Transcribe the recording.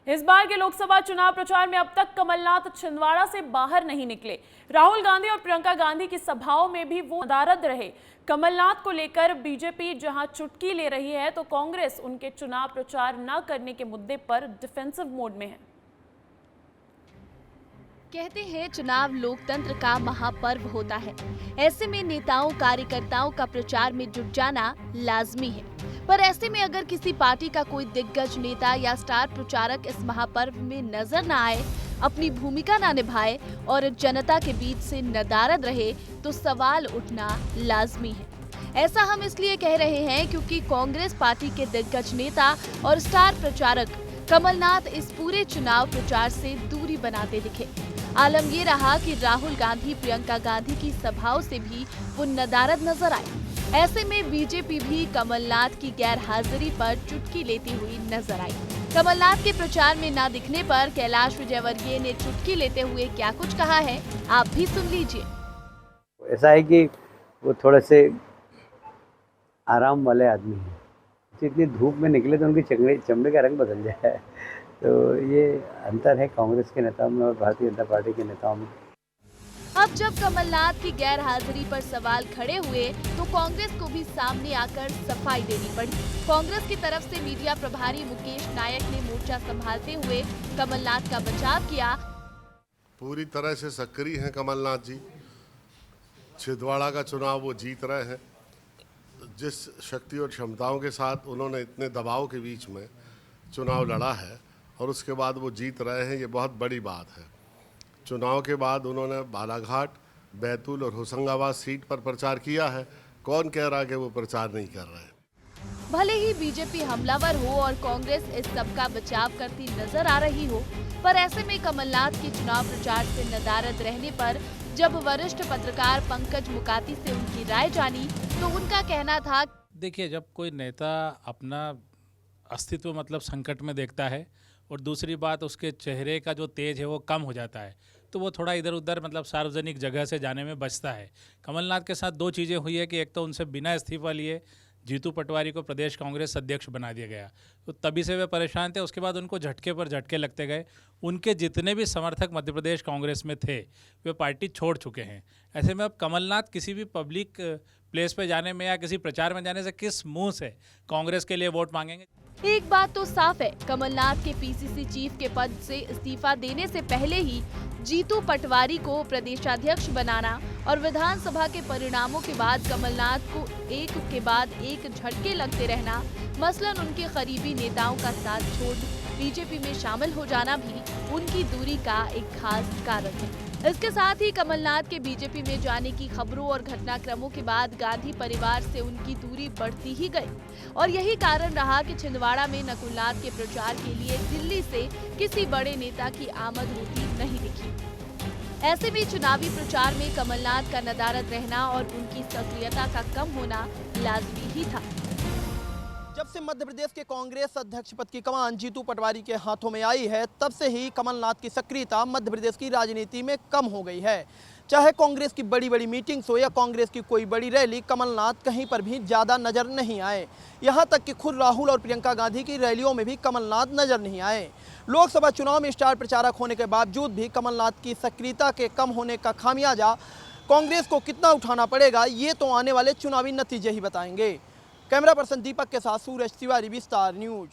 इस बार के लोकसभा चुनाव प्रचार में अब तक कमलनाथ छिंदवाड़ा से बाहर नहीं निकले। राहुल गांधी और प्रियंका गांधी की सभाओं में भी वो नदारद रहे। कमलनाथ को लेकर बीजेपी जहां चुटकी ले रही है, तो कांग्रेस उनके चुनाव प्रचार न करने के मुद्दे पर डिफेंसिव मोड में है। कहते हैं चुनाव लोकतंत्र का महापर्व होता है। ऐसे में नेताओं कार्यकर्ताओं का प्रचार में जुट जाना लाजमी है। पर ऐसे में अगर किसी पार्टी का कोई दिग्गज नेता या स्टार प्रचारक इस महापर्व में नजर न आए, अपनी भूमिका न निभाए और जनता के बीच से नदारद रहे, तो सवाल उठना लाजमी है। ऐसा हम इसलिए कह रहे हैं क्योंकि कांग्रेस पार्टी के दिग्गज नेता और स्टार प्रचारक कमलनाथ इस पूरे चुनाव प्रचार से दूरी बनाते दिखे। आलम ये रहा कि राहुल गांधी प्रियंका गांधी की सभाओं से भी वो नदारद नजर आए। ऐसे में बीजेपी भी कमलनाथ की गैर हाजिरी पर चुटकी लेती हुई नजर आई। कमलनाथ के प्रचार में न दिखने पर कैलाश विजयवर्गीय ने चुटकी लेते हुए क्या कुछ कहा है, आप भी सुन लीजिए। ऐसा है कि वो थोड़े से आराम वाले आदमी हैं। इतनी धूप में निकले तो उनकी चमड़े का रंग बदल जाए, तो ये अंतर है कांग्रेस के नेताओं में और भारतीय जनता पार्टी के नेताओं में। अब जब कमलनाथ की गैर हाजिरी पर सवाल खड़े हुए, तो कांग्रेस को भी सामने आकर सफाई देनी पड़ी। कांग्रेस की तरफ से मीडिया प्रभारी मुकेश नायक ने मोर्चा संभालते हुए कमलनाथ का बचाव किया। पूरी तरह से सक्रिय हैं कमलनाथ जी। छिंदवाड़ा का चुनाव वो जीत रहे हैं। जिस शक्ति और क्षमताओं के साथ उन्होंने इतने दबाव के बीच में चुनाव लड़ा है और उसके बाद वो जीत रहे हैं, ये बहुत बड़ी बात है। चुनाव के बाद उन्होंने बालाघाट, बैतूल और होशंगाबाद सीट पर प्रचार किया है। कौन कह रहा है कि वो प्रचार नहीं कर रहे हैं? भले ही बीजेपी हमलावर हो और कांग्रेस इस सब का बचाव करती नजर आ रही हो, पर ऐसे में कमलनाथ के चुनाव प्रचार से नदारद रहने पर जब वरिष्ठ पत्रकार पंकज मुकाती से उनकी राय जानी, तो उनका कहना था, देखिए, जब कोई नेता अपना अस्तित्व मतलब संकट में देखता है और दूसरी बात उसके चेहरे का जो तेज है वो कम हो जाता है, तो वो थोड़ा इधर उधर मतलब सार्वजनिक जगह से जाने में बचता है। कमलनाथ के साथ दो चीज़ें हुई है कि एक तो उनसे बिना इस्तीफा लिए जीतू पटवारी को प्रदेश कांग्रेस अध्यक्ष बना दिया गया, तो तभी से वे परेशान थे। उसके बाद उनको झटके पर झटके लगते गए। उनके जितने भी समर्थक मध्य प्रदेश कांग्रेस में थे वे पार्टी छोड़ चुके हैं। ऐसे में अब कमलनाथ किसी भी पब्लिक प्लेस पे जाने में या किसी प्रचार में जाने से किस मुंह से कांग्रेस के लिए वोट मांगेंगे? एक बात तो साफ है, कमलनाथ के पीसीसी चीफ के पद से इस्तीफा देने से पहले ही जीतू पटवारी को प्रदेशाध्यक्ष बनाना और विधानसभा के परिणामों के बाद कमलनाथ को एक के बाद एक झटके लगते रहना, मसलन उनके करीबी नेताओं का साथ छोड़ बीजेपी में शामिल हो जाना भी उनकी दूरी का एक खास कारण है। इसके साथ ही कमलनाथ के बीजेपी में जाने की खबरों और घटनाक्रमों के बाद गांधी परिवार से उनकी दूरी बढ़ती ही गई और यही कारण रहा कि छिंदवाड़ा में नकुलनाथ के प्रचार के लिए दिल्ली से किसी बड़े नेता की आमद होती नहीं दिखी। ऐसे में चुनावी प्रचार में कमलनाथ का नदारद रहना और उनकी सक्रियता का कम होना लाजमी ही था। जब से मध्य प्रदेश के कांग्रेस अध्यक्ष पद की कमान जीतू पटवारी के हाथों में आई है, तब से ही कमलनाथ की सक्रियता मध्य प्रदेश की राजनीति में कम हो गई है। चाहे कांग्रेस की बड़ी बड़ी मीटिंग्स हो या कांग्रेस की कोई बड़ी रैली, कमलनाथ कहीं पर भी ज़्यादा नजर नहीं आए। यहाँ तक कि खुद राहुल और प्रियंका गांधी की रैलियों में भी कमलनाथ नजर नहीं आए। लोकसभा चुनाव में स्टार प्रचारक होने के बावजूद भी कमलनाथ की सक्रियता के कम होने का खामियाजा कांग्रेस को कितना उठाना पड़ेगा, ये तो आने वाले चुनावी नतीजे ही बताएंगे। कैमरा पर्सन दीपक के साथ सूरज तिवारी, विस्तार न्यूज।